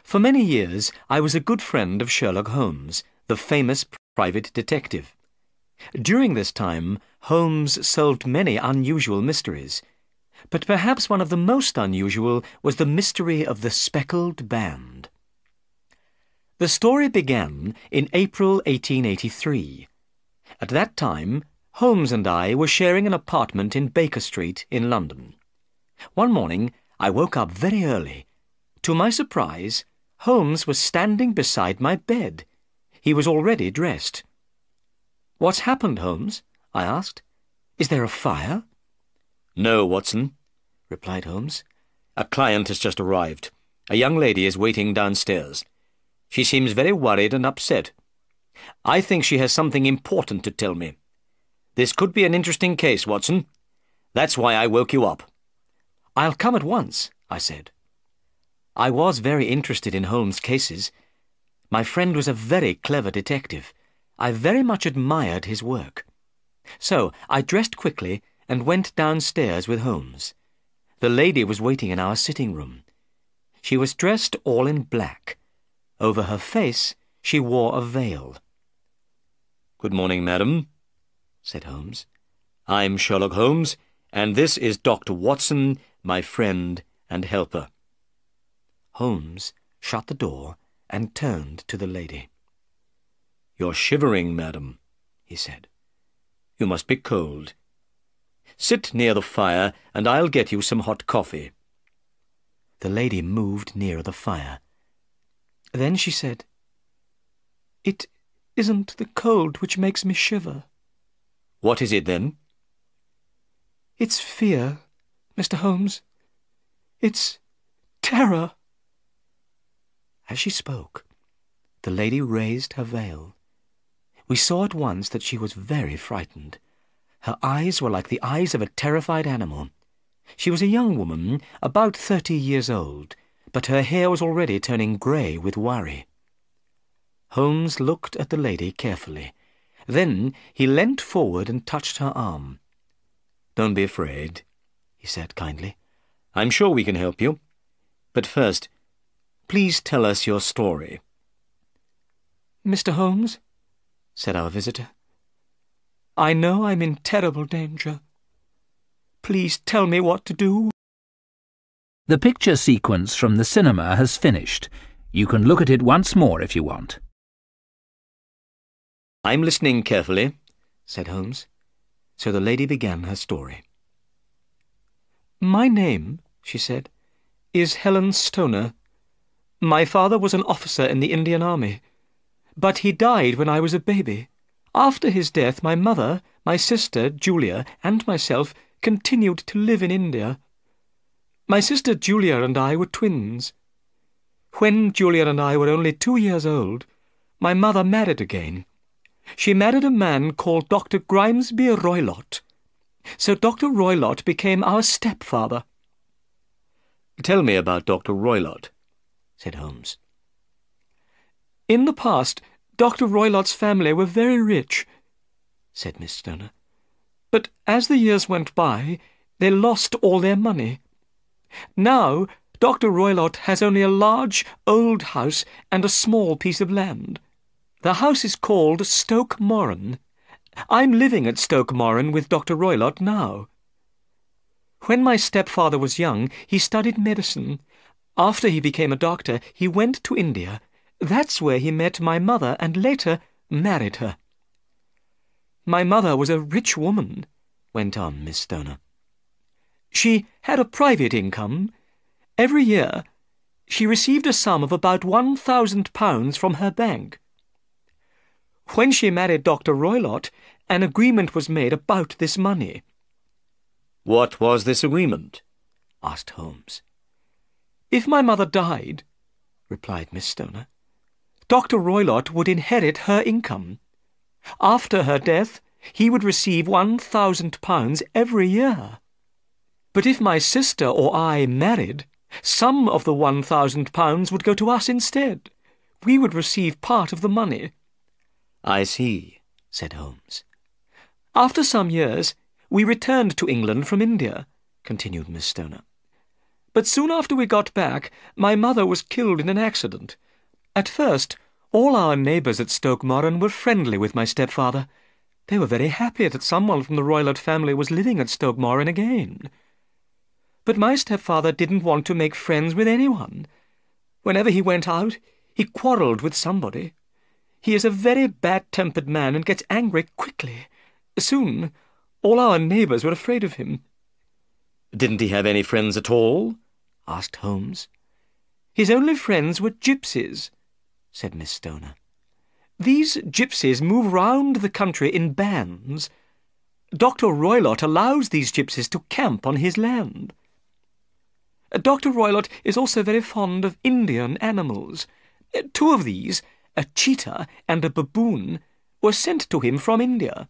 For many years, I was a good friend of Sherlock Holmes, the famous private detective. During this time, Holmes solved many unusual mysteries, but perhaps one of the most unusual was the mystery of the speckled band. The story began in April 1883. At that time, Holmes and I were sharing an apartment in Baker Street in London. One morning, I woke up very early. To my surprise, Holmes was standing beside my bed. He was already dressed. "What's happened, Holmes?" I asked. "Is there a fire?" "No, Watson," replied Holmes. "A client has just arrived. A young lady is waiting downstairs. She seems very worried and upset. I think she has something important to tell me. This could be an interesting case, Watson. That's why I woke you up." "I'll come at once," I said. I was very interested in Holmes' cases. My friend was a very clever detective. I very much admired his work. So I dressed quickly and went downstairs with Holmes. The lady was waiting in our sitting room. She was dressed all in black. Over her face she wore a veil. "Good morning, madam," said Holmes. "I'm Sherlock Holmes, and this is Dr. Watson, my friend and helper." Holmes shut the door and turned to the lady. "You're shivering, madam," he said. "You must be cold. Sit near the fire, and I'll get you some hot coffee." The lady moved nearer the fire. Then she said, "It isn't the cold which makes me shiver." "What is it, then?" "It's fear, Mr. Holmes. It's terror." As she spoke, the lady raised her veil. We saw at once that she was very frightened. Her eyes were like the eyes of a terrified animal. She was a young woman, about 30 years old, but her hair was already turning grey with worry. Holmes looked at the lady carefully. Then he leant forward and touched her arm. "Don't be afraid," he said kindly. "I'm sure we can help you. But first, please tell us your story." "Mr. Holmes," said our visitor, "I know I'm in terrible danger. Please tell me what to do." The picture sequence from the cinema has finished. You can look at it once more if you want. "I'm listening carefully," said Holmes. So the lady began her story. "My name," she said, "is Helen Stoner. My father was an officer in the Indian Army, but he died when I was a baby. After his death, my mother, my sister, Julia, and myself continued to live in India. My sister Julia and I were twins. When Julia and I were only 2 years old, my mother married again. She married a man called Dr. Grimesby Roylott. So Dr. Roylott became our stepfather." "Tell me about Dr. Roylott," said Holmes. "In the past, Dr. Roylott's family were very rich," said Miss Stoner. "But as the years went by, they lost all their money. Now, Dr. Roylott has only a large, old house and a small piece of land. The house is called Stoke Moran. I'm living at Stoke Moran with Dr. Roylott now. When my stepfather was young, he studied medicine. After he became a doctor, he went to India. That's where he met my mother and later married her. My mother was a rich woman," went on Miss Stoner. "She had a private income. Every year, she received a sum of about £1,000 from her bank. When she married Dr. Roylott, an agreement was made about this money." "What was this agreement?" asked Holmes. "If my mother died," replied Miss Stoner, "Dr. Roylott would inherit her income. After her death, he would receive £1,000 every year. But if my sister or I married, some of the £1,000 would go to us instead. We would receive part of the money." "I see," said Holmes. "After some years, we returned to England from India," continued Miss Stoner. But soon after we got back, my mother was killed in an accident. At first, all our neighbours at Stoke Moran were friendly with my stepfather. They were very happy that someone from the Roylott family was living at Stoke Moran again. But my stepfather didn't want to make friends with anyone. Whenever he went out, he quarrelled with somebody. He is a very bad-tempered man and gets angry quickly. Soon, all our neighbours were afraid of him. Didn't he have any friends at all? Asked Holmes. His only friends were gypsies, said Miss Stoner. These gypsies move round the country in bands. Dr. Roylott allows these gypsies to camp on his land. Dr. Roylott is also very fond of Indian animals. 2 of these, a cheetah and a baboon, were sent to him from India.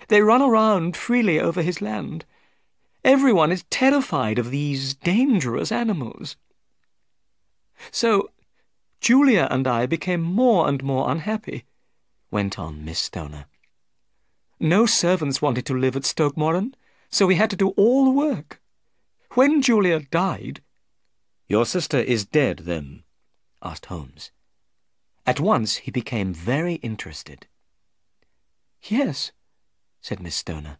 They run around freely over his land. Everyone is terrified of these dangerous animals. So Julia and I became more and more unhappy, went on Miss Stoner. No servants wanted to live at Stoke Moran, so we had to do all the work. When Julia died— Your sister is dead, then? Asked Holmes. At once he became very interested. Yes, said Miss Stoner.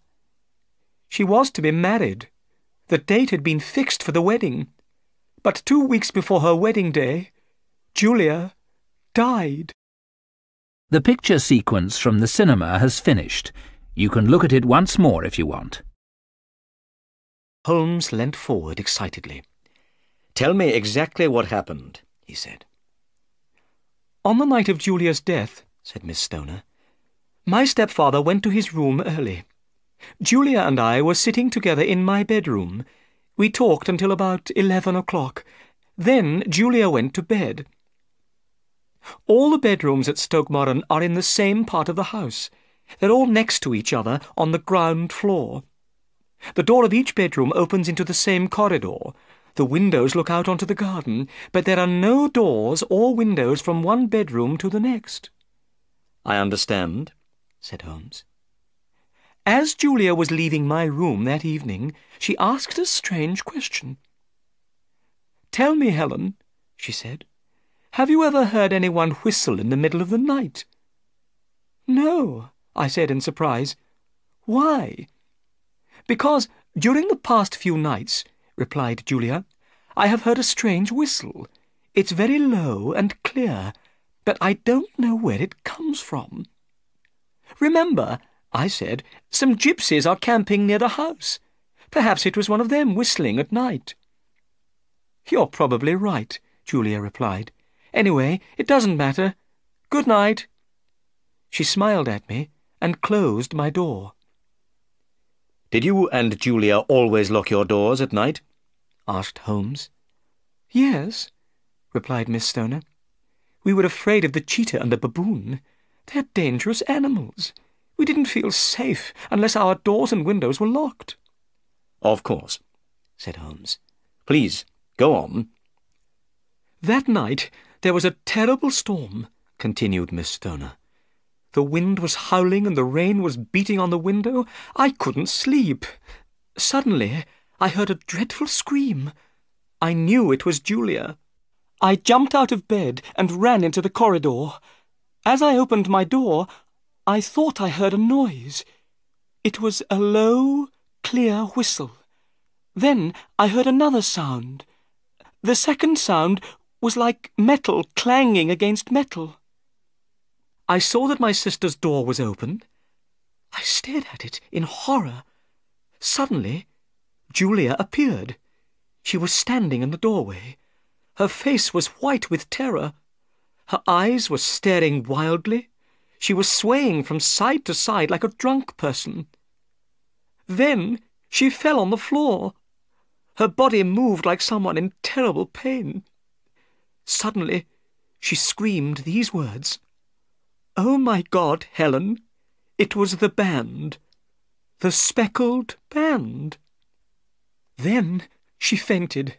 She was to be married. The date had been fixed for the wedding. But 2 weeks before her wedding day, Julia died. The picture sequence from the cinema has finished. You can look at it once more if you want. Holmes leant forward excitedly. Tell me exactly what happened, he said. On the night of Julia's death, said Miss Stoner, my stepfather went to his room early. Julia and I were sitting together in my bedroom. We talked until about 11 o'clock. Then Julia went to bed. All the bedrooms at Stoke Moran are in the same part of the house. They're all next to each other on the ground floor. The door of each bedroom opens into the same corridor. The windows look out onto the garden, but there are no doors or windows from one bedroom to the next. I understand, said Holmes. As Julia was leaving my room that evening, she asked a strange question. "Tell me, Helen," she said, "have you ever heard anyone whistle in the middle of the night?" "No," I said in surprise. "Why?" "Because during the past few nights," replied Julia, "I have heard a strange whistle. It's very low and clear, but I don't know where it comes from." "Remember," I said, "some gypsies are camping near the house. Perhaps it was one of them whistling at night." "You're probably right," Julia replied. "Anyway, it doesn't matter. Good night." She smiled at me and closed my door. Did you and Julia always lock your doors at night? Asked Holmes. "Yes," replied Miss Stoner. "We were afraid of the cheetah and the baboon. They're dangerous animals. We didn't feel safe unless our doors and windows were locked." "Of course," said Holmes. "Please, go on." "That night there was a terrible storm," continued Miss Stoner. "The wind was howling and the rain was beating on the window. I couldn't sleep. Suddenly I heard a dreadful scream. I knew it was Julia. I jumped out of bed and ran into the corridor. As I opened my door, I thought I heard a noise. It was a low, clear whistle. Then I heard another sound. The second sound was like metal clanging against metal. I saw that my sister's door was open. I stared at it in horror. Suddenly, Julia appeared. She was standing in the doorway. Her face was white with terror. Her eyes were staring wildly. She was swaying from side to side like a drunk person. Then she fell on the floor. Her body moved like someone in terrible pain. Suddenly, she screamed these words, "Oh, my God, Helen, it was the band, the speckled band." Then she fainted.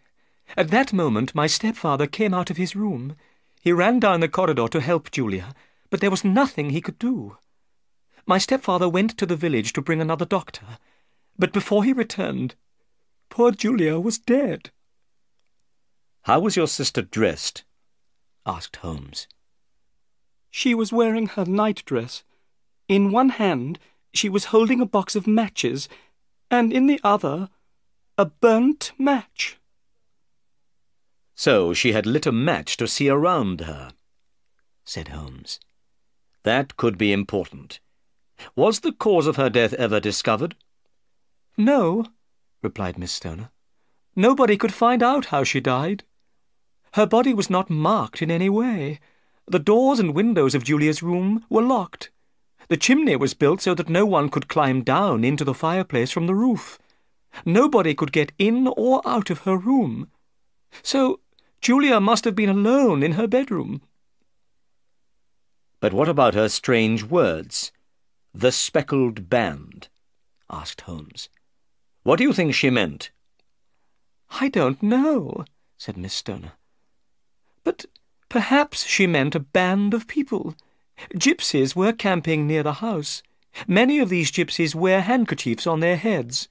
At that moment, my stepfather came out of his room. He ran down the corridor to help Julia, but there was nothing he could do. My stepfather went to the village to bring another doctor, but before he returned, poor Julia was dead. How was your sister dressed? Asked Holmes. She was wearing her nightdress. In one hand, she was holding a box of matches, and in the other, a burnt match. So she had lit a match to see around her, said Holmes. That could be important. Was the cause of her death ever discovered? No, replied Miss Stoner. Nobody could find out how she died. Her body was not marked in any way. The doors and windows of Julia's room were locked. The chimney was built so that no one could climb down into the fireplace from the roof. Nobody could get in or out of her room. So Julia must have been alone in her bedroom. But what about her strange words? The speckled band, asked Holmes. What do you think she meant? I don't know, said Miss Stoner. But perhaps she meant a band of people. Gypsies were camping near the house. Many of these gypsies wear handkerchiefs on their heads.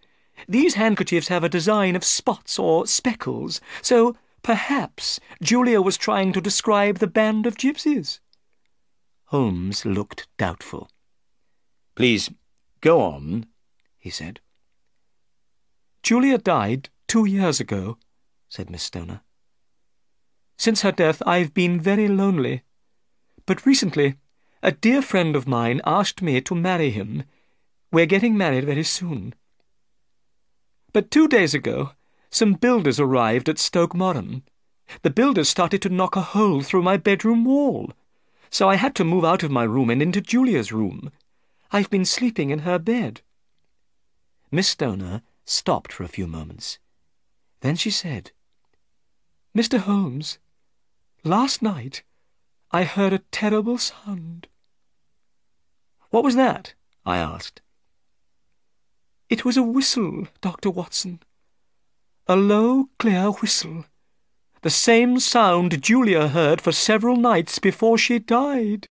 These handkerchiefs have a design of spots or speckles, so perhaps Julia was trying to describe the band of gypsies. Holmes looked doubtful. Please, go on, he said. Julia died 2 years ago, said Miss Stoner. Since her death, I've been very lonely. But recently, a dear friend of mine asked me to marry him. We're getting married very soon. But 2 days ago, some builders arrived at Stoke Moran. The builders started to knock a hole through my bedroom wall. So I had to move out of my room and into Julia's room. I've been sleeping in her bed. Miss Stoner stopped for a few moments. Then she said, Mr. Holmes, last night I heard a terrible sound. What was that? I asked. It was a whistle, Dr. Watson. A low, clear whistle. The same sound Julia heard for several nights before she died.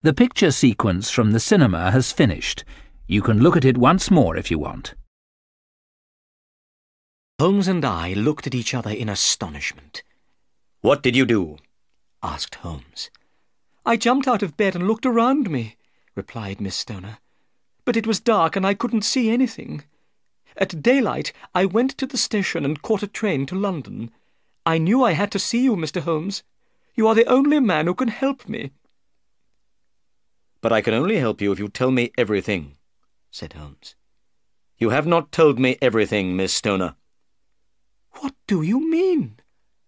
The picture sequence from the cinema has finished. You can look at it once more if you want. Holmes and I looked at each other in astonishment. What did you do? Asked Holmes. I jumped out of bed and looked around me, replied Miss Stoner. But it was dark and I couldn't see anything. At daylight, I went to the station and caught a train to London. I knew I had to see you, Mr. Holmes. You are the only man who can help me. But I can only help you if you tell me everything, said Holmes. You have not told me everything, Miss Stoner. What do you mean?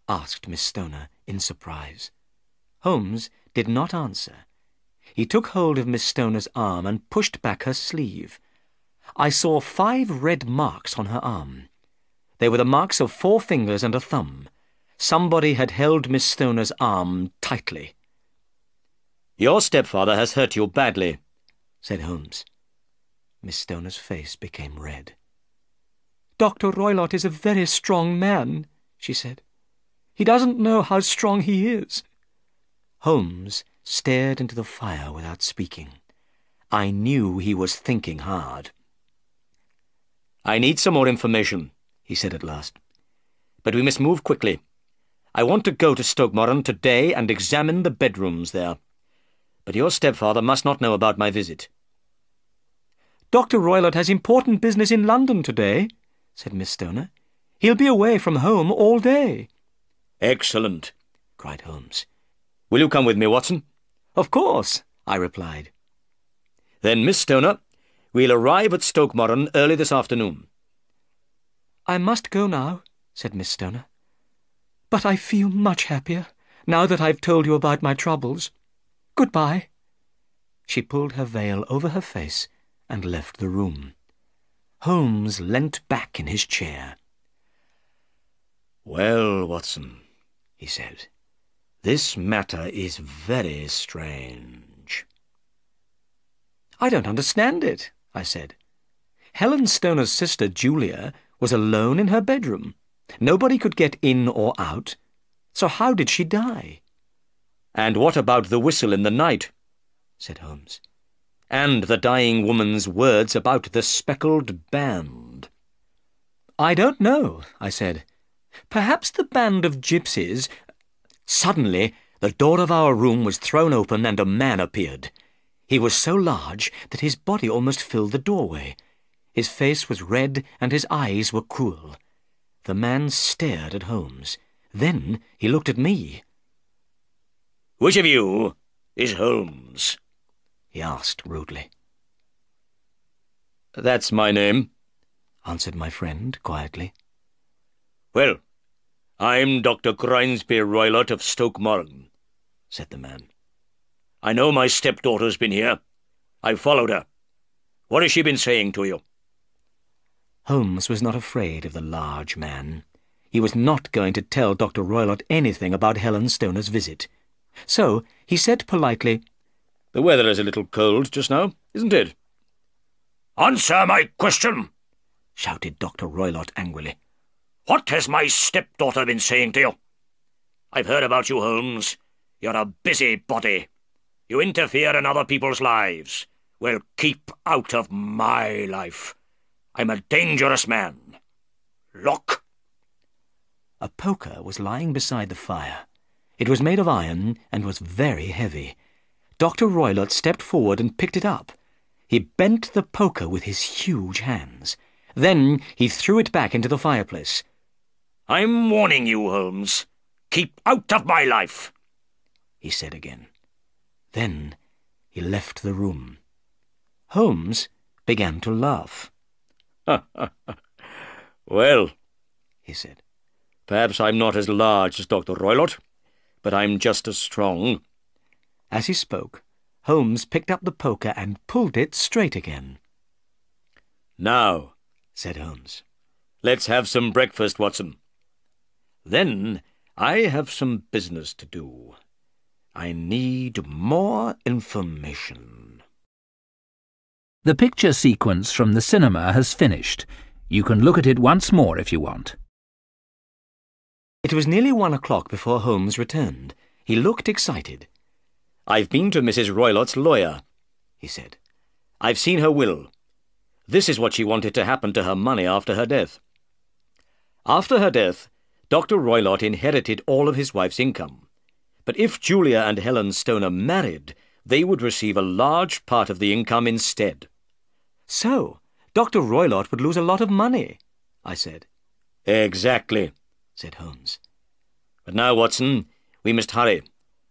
Asked Miss Stoner in surprise. Holmes did not answer. He took hold of Miss Stoner's arm and pushed back her sleeve. I saw 5 red marks on her arm. They were the marks of 4 fingers and a thumb. Somebody had held Miss Stoner's arm tightly. Your stepfather has hurt you badly, said Holmes. Miss Stoner's face became red. Dr. Roylott is a very strong man, she said. He doesn't know how strong he is. Holmes stared into the fire without speaking. I knew he was thinking hard. I need some more information, he said at last. But we must move quickly. I want to go to Stoke Moran today and examine the bedrooms there. But your stepfather must not know about my visit. Dr. Roylott has important business in London today, said Miss Stoner. He'll be away from home all day. Excellent, cried Holmes. Will you come with me, Watson? Of course, I replied. Then, Miss Stoner, we'll arrive at Stoke Moran early this afternoon. I must go now, said Miss Stoner. But I feel much happier, now that I've told you about my troubles. Goodbye. She pulled her veil over her face and left the room. Holmes leant back in his chair. Well, Watson, he said, this matter is very strange. I don't understand it, I said. Helen Stoner's sister, Julia, was alone in her bedroom. Nobody could get in or out. So how did she die? And what about the whistle in the night? Said Holmes. And the dying woman's words about the speckled band? I don't know, I said. Perhaps the band of gypsies— Suddenly, the door of our room was thrown open and a man appeared. He was so large that his body almost filled the doorway. His face was red and his eyes were cruel. The man stared at Holmes. Then he looked at me. "Which of you is Holmes?" he asked rudely. "That's my name," answered my friend quietly. "Well, I'm Dr. Grimesby Roylott of Stoke Moran," said the man. "I know my stepdaughter's been here. I've followed her. What has she been saying to you?" Holmes was not afraid of the large man. He was not going to tell Dr. Roylott anything about Helen Stoner's visit. So he said politely, "The weather is a little cold just now, isn't it?" "Answer my question!" shouted Dr. Roylott angrily. "What has my stepdaughter been saying to you? I've heard about you, Holmes. You're a busybody. You interfere in other people's lives. Well, keep out of my life. I'm a dangerous man. Look!" A poker was lying beside the fire. It was made of iron and was very heavy. Dr. Roylott stepped forward and picked it up. He bent the poker with his huge hands. Then he threw it back into the fireplace. "I'm warning you, Holmes. Keep out of my life," he said again. Then he left the room. Holmes began to laugh. "Well," he said, "perhaps I'm not as large as Dr. Roylott, but I'm just as strong." As he spoke, Holmes picked up the poker and pulled it straight again. "Now," said Holmes, "let's have some breakfast, Watson. Then I have some business to do. I need more information." The picture sequence from the cinema has finished. You can look at it once more if you want. It was nearly 1 o'clock before Holmes returned. He looked excited. "I've been to Mrs. Roylott's lawyer," he said. "I've seen her will. This is what she wanted to happen to her money after her death. After her death, Dr. Roylott inherited all of his wife's income. But if Julia and Helen Stoner married, they would receive a large part of the income instead." "So, Dr. Roylott would lose a lot of money," I said. "Exactly," said Holmes. "But now, Watson, we must hurry.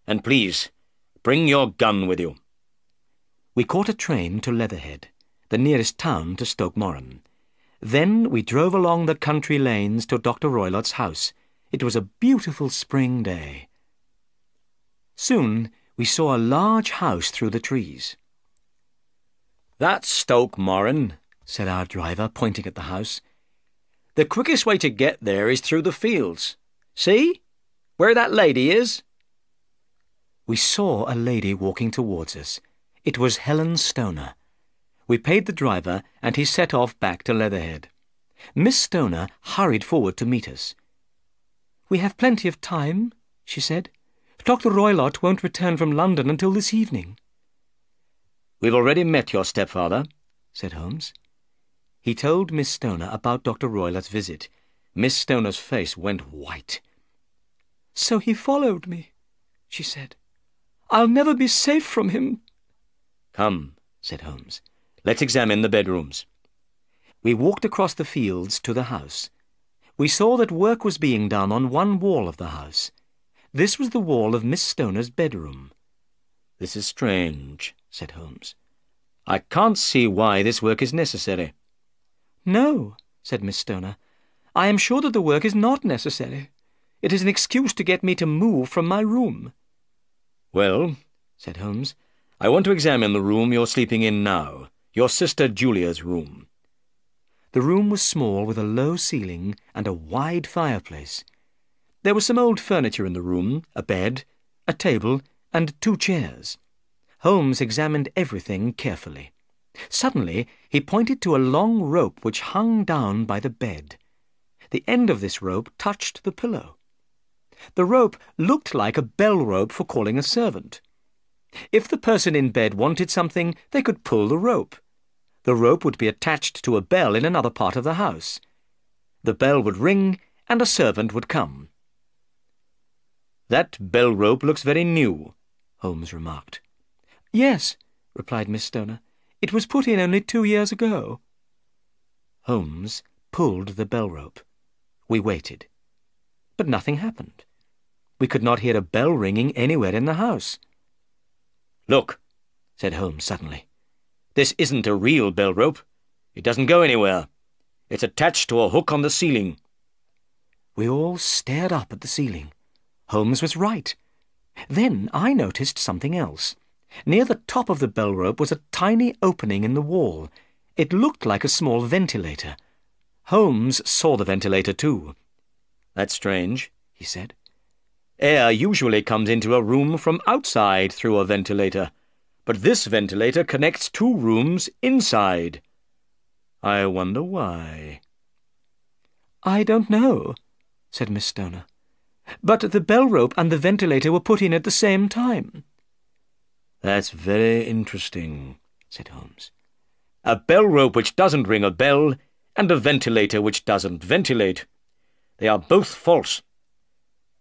And please, bring your gun with you." We caught a train to Leatherhead, the nearest town to Stoke Moran. Then we drove along the country lanes to Dr. Roylott's house. It was a beautiful spring day. Soon we saw a large house through the trees. "That's Stoke Moran," said our driver, pointing at the house. "The quickest way to get there is through the fields. See? Where that lady is?" We saw a lady walking towards us. It was Helen Stoner. We paid the driver, and he set off back to Leatherhead. Miss Stoner hurried forward to meet us. "We have plenty of time," she said. "Dr. Roylott won't return from London until this evening." "We've already met your stepfather," said Holmes. He told Miss Stoner about Dr. Roylott's visit. Miss Stoner's face went white. "So he followed me," she said. "I'll never be safe from him." "Come," said Holmes. "Let's examine the bedrooms." We walked across the fields to the house. We saw that work was being done on one wall of the house. This was the wall of Miss Stoner's bedroom. "This is strange," said Holmes. "I can't see why this work is necessary." "No," said Miss Stoner. "I am sure that the work is not necessary. It is an excuse to get me to move from my room." "Well," said Holmes, "I want to examine the room you're sleeping in now, your sister Julia's room." The room was small, with a low ceiling and a wide fireplace. There was some old furniture in the room, a bed, a table, and 2 chairs. Holmes examined everything carefully. Suddenly he pointed to a long rope which hung down by the bed. The end of this rope touched the pillow. The rope looked like a bell rope for calling a servant. If the person in bed wanted something, they could pull the rope. The rope would be attached to a bell in another part of the house. The bell would ring, and a servant would come. "That bell rope looks very new," Holmes remarked. "Yes," replied Miss Stoner. "It was put in only 2 years ago." Holmes pulled the bell rope. We waited. But nothing happened. We could not hear a bell ringing anywhere in the house. "Look," said Holmes suddenly. "This isn't a real bell rope. It doesn't go anywhere. It's attached to a hook on the ceiling." We all stared up at the ceiling. Holmes was right. Then I noticed something else. Near the top of the bell rope was a tiny opening in the wall. It looked like a small ventilator. Holmes saw the ventilator too. "That's strange," he said. "Air usually comes into a room from outside through a ventilator, but this ventilator connects 2 rooms inside. I wonder why." "I don't know," said Miss Stoner. "But the bell rope and the ventilator were put in at the same time." "That's very interesting," said Holmes. "A bell rope which doesn't ring a bell, and a ventilator which doesn't ventilate. They are both false.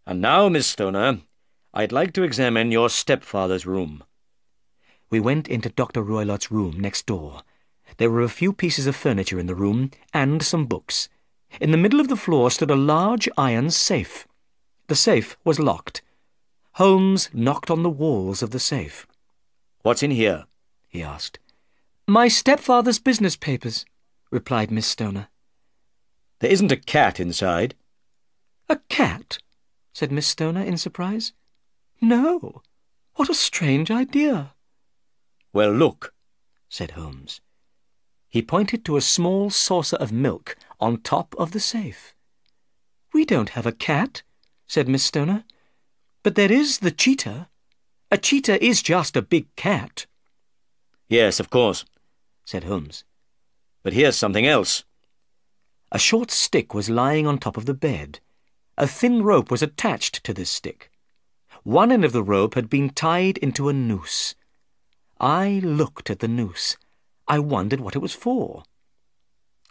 And now, Miss Stoner, I'd like to examine your stepfather's room." We went into Dr. Roylott's room next door. There were a few pieces of furniture in the room, and some books. In the middle of the floor stood a large iron safe. The safe was locked. Holmes knocked on the walls of the safe. "What's in here?" he asked. "My stepfather's business papers," replied Miss Stoner. "There isn't a cat inside." "A cat?" said Miss Stoner in surprise. "No. What a strange idea." "Well, look," said Holmes. He pointed to a small saucer of milk on top of the safe. "We don't have a cat," said Miss Stoner. "But there is the cheetah. A cheetah is just a big cat." "Yes, of course," said Holmes. "But here's something else." A short stick was lying on top of the bed. A thin rope was attached to this stick. One end of the rope had been tied into a noose. I looked at the noose. I wondered what it was for.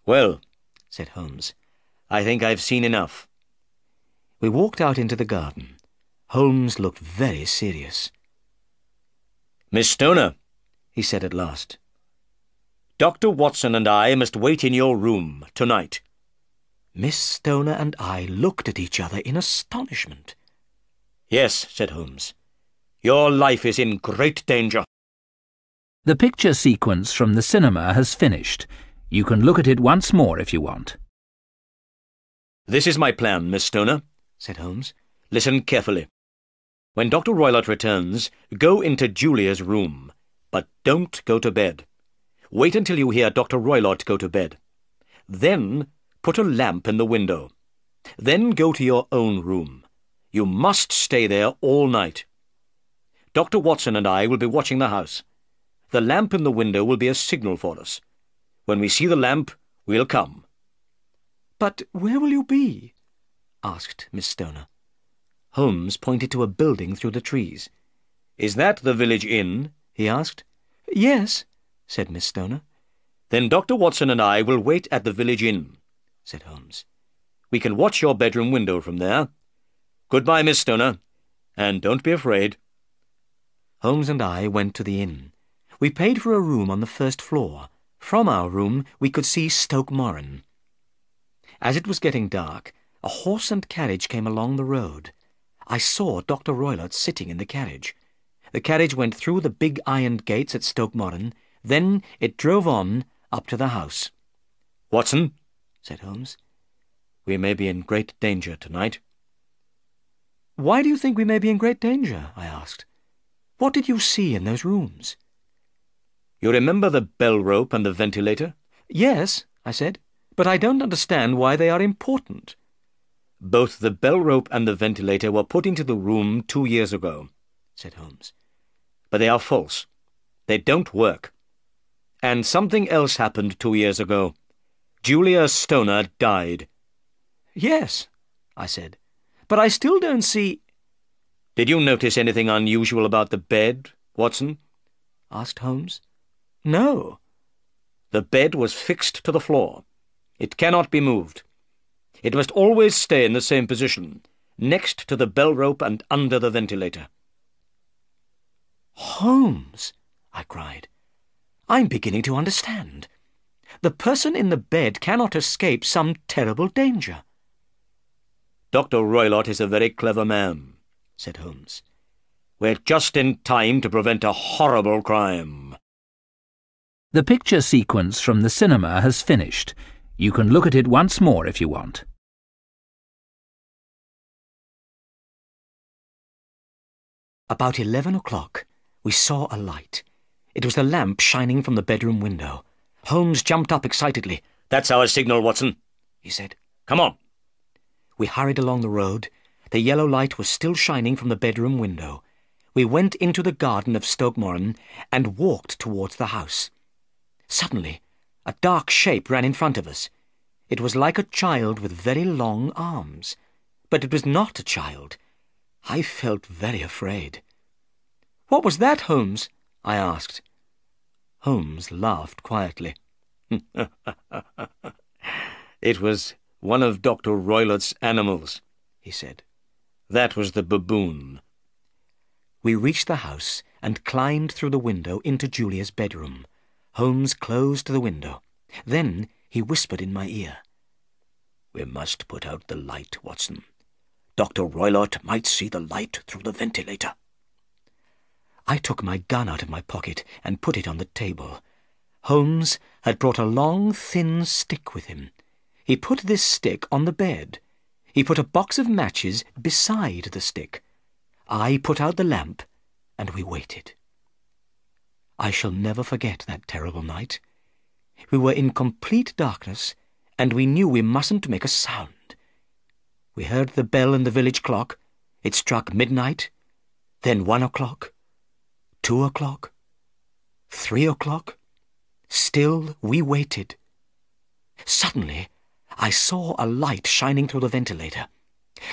"Well," said Holmes, "I think I've seen enough." we walked out into the garden. Holmes looked very serious. "Miss Stoner," he said at last, "Dr. Watson and I must wait in your room tonight." Miss Stoner and I looked at each other in astonishment. "Yes," said Holmes. "Your life is in great danger." The picture sequence from the cinema has finished. You can look at it once more if you want. "This is my plan, Miss Stoner," said Holmes. "Listen carefully. When Dr. Roylott returns, go into Julia's room, but don't go to bed. Wait until you hear Dr. Roylott go to bed. Then put a lamp in the window. Then go to your own room. You must stay there all night. Dr. Watson and I will be watching the house. The lamp in the window will be a signal for us. When we see the lamp, we'll come." "But where will you be?" asked Miss Stoner. Holmes pointed to a building through the trees. "Is that the village inn?" he asked. "Yes," said Miss Stoner. "Then Dr. Watson and I will wait at the village inn," said Holmes. "We can watch your bedroom window from there. Goodbye, Miss Stoner, and don't be afraid." Holmes and I went to the inn. We paid for a room on the first floor. From our room we could see Stoke Moran. As it was getting dark, a horse and carriage came along the road. I saw Dr. Roylott sitting in the carriage. The carriage went through the big iron gates at Stoke Moran. Then it drove on up to the house. "Watson," said Holmes, "we may be in great danger tonight." "Why do you think we may be in great danger?" I asked. "What did you see in those rooms?" "You remember the bell rope and the ventilator?" "Yes," I said, "but I don't understand why they are important." "Both the bell rope and the ventilator were put into the room 2 years ago," said Holmes. "But they are false. They don't work. And something else happened 2 years ago. Julia Stoner died." "Yes," I said, "but I still don't see—" "Did you notice anything unusual about the bed, Watson?" asked Holmes. "No." "The bed was fixed to the floor. It cannot be moved. It must always stay in the same position, next to the bell rope and under the ventilator. Holmes, I cried. I'm beginning to understand. The person in the bed cannot escape some terrible danger. Dr. Roylott is a very clever man, said Holmes. We're just in time to prevent a horrible crime. The picture sequence from the cinema has finished. You can look at it once more if you want. About 11 o'clock, we saw a light. It was the lamp shining from the bedroom window. Holmes jumped up excitedly. That's our signal, Watson, he said. Come on. We hurried along the road. The yellow light was still shining from the bedroom window. We went into the garden of Stoke Moran and walked towards the house. Suddenly, a dark shape ran in front of us. It was like a child with very long arms. But it was not a child. I felt very afraid. "What was that, Holmes?" I asked. Holmes laughed quietly. It was one of Dr. Roylott's animals, he said. That was the baboon. We reached the house and climbed through the window into Julia's bedroom. Holmes closed the window. Then he whispered in my ear. "We must put out the light, Watson. Dr. Roylott might see the light through the ventilator." I took my gun out of my pocket and put it on the table. Holmes had brought a long, thin stick with him. He put this stick on the bed. He put a box of matches beside the stick. I put out the lamp, and we waited. I shall never forget that terrible night. We were in complete darkness, and we knew we mustn't make a sound. We heard the bell in the village clock. It struck midnight, then 1 o'clock, 2 o'clock, 3 o'clock. Still we waited. Suddenly, I saw a light shining through the ventilator.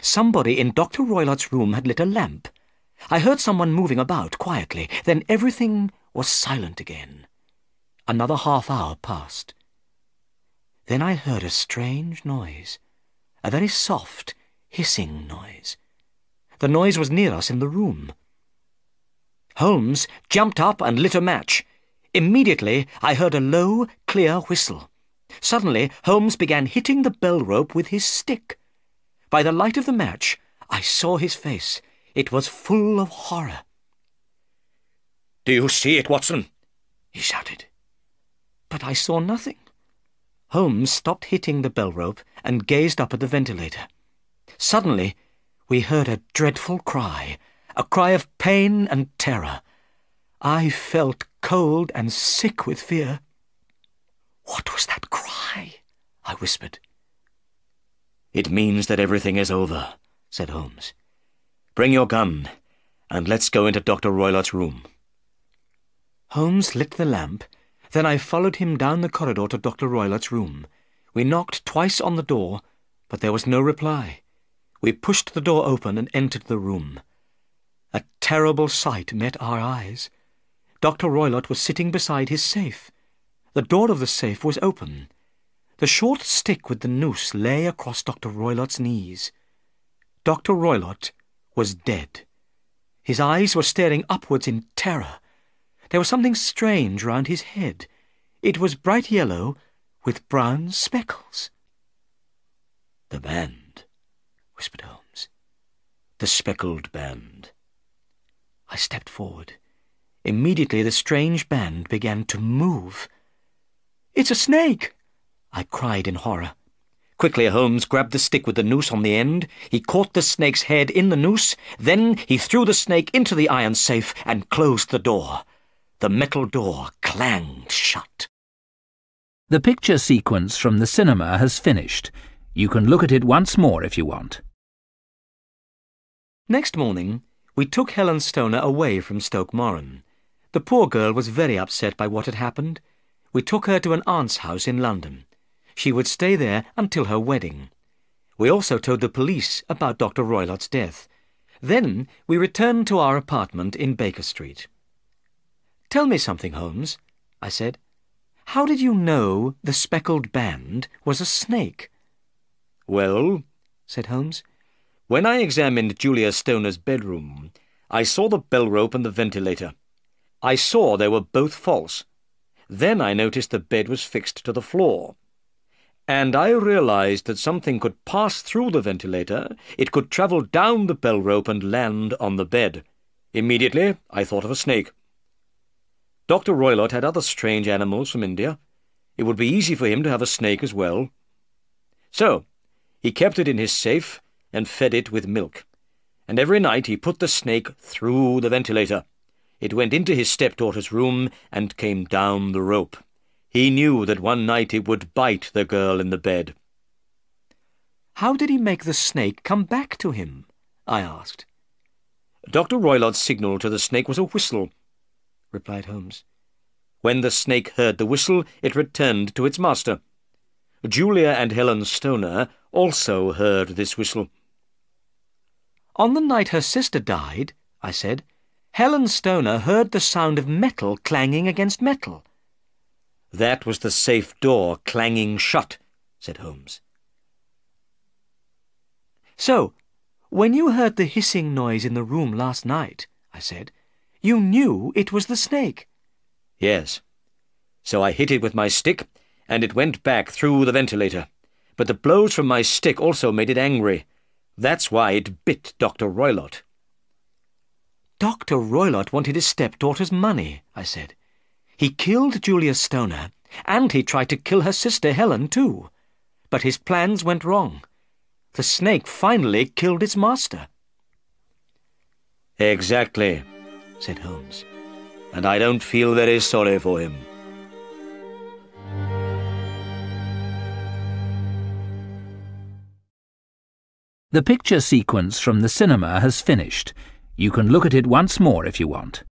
Somebody in Dr. Roylott's room had lit a lamp. I heard someone moving about quietly. Then everything was silent again. Another half-hour passed. Then I heard a strange noise, a very soft, hissing noise. The noise was near us in the room. Holmes jumped up and lit a match. Immediately, I heard a low, clear whistle. Suddenly, Holmes began hitting the bell rope with his stick. By the light of the match, I saw his face. It was full of horror. "Do you see it, Watson?" he shouted. But I saw nothing. Holmes stopped hitting the bell rope and gazed up at the ventilator. Suddenly, we heard a dreadful cry, a cry of pain and terror. I felt cold and sick with fear. "What was that cry?" I whispered. "It means that everything is over," said Holmes. "Bring your gun, and let's go into Dr. Roylott's room." Holmes lit the lamp. Then I followed him down the corridor to Dr. Roylott's room. We knocked twice on the door, but there was no reply. We pushed the door open and entered the room. A terrible sight met our eyes. Dr. Roylott was sitting beside his safe. The door of the safe was open. The short stick with the noose lay across Dr. Roylott's knees. Dr. Roylott was dead. His eyes were staring upwards in terror. There was something strange round his head. It was bright yellow with brown speckles. "The band," whispered Holmes. "The speckled band." I stepped forward. Immediately the strange band began to move. "It's a snake!" I cried in horror. Quickly Holmes grabbed the stick with the noose on the end. He caught the snake's head in the noose. Then he threw the snake into the iron safe and closed the door. The metal door clanged shut. The picture sequence from the cinema has finished. You can look at it once more if you want. Next morning, we took Helen Stoner away from Stoke Moran. The poor girl was very upset by what had happened. We took her to an aunt's house in London. She would stay there until her wedding. We also told the police about Dr. Roylott's death. Then we returned to our apartment in Baker Street. "Tell me something, Holmes," I said. "How did you know the speckled band was a snake?" "Well," said Holmes. "when I examined Julia Stoner's bedroom, I saw the bell rope and the ventilator. I saw they were both false. Then I noticed the bed was fixed to the floor. And I realized that something could pass through the ventilator, it could travel down the bell rope and land on the bed. Immediately, I thought of a snake. Dr. Roylott had other strange animals from India. It would be easy for him to have a snake as well. So, he kept it in his safe and fed it with milk. And every night he put the snake through the ventilator. It went into his stepdaughter's room and came down the rope. He knew that one night it would bite the girl in the bed." "How did he make the snake come back to him?" I asked. "Dr. Roylott's signal to the snake was a whistle," replied Holmes. "When the snake heard the whistle, it returned to its master. Julia and Helen Stoner also heard this whistle." "On the night her sister died," I said, "Helen Stoner heard the sound of metal clanging against metal." "That was the safe door clanging shut," said Holmes. "So, when you heard the hissing noise in the room last night," I said, "you knew it was the snake?" "Yes. So I hit it with my stick, and it went back through the ventilator. But the blows from my stick also made it angry. That's why it bit Dr. Roylott." "Dr. Roylott wanted his stepdaughter's money," I said. "He killed Julia Stoner, and he tried to kill her sister Helen too. But his plans went wrong. The snake finally killed its master." "Exactly," said Holmes. "And I don't feel very sorry for him." The picture sequence from the cinema has finished. You can look at it once more if you want.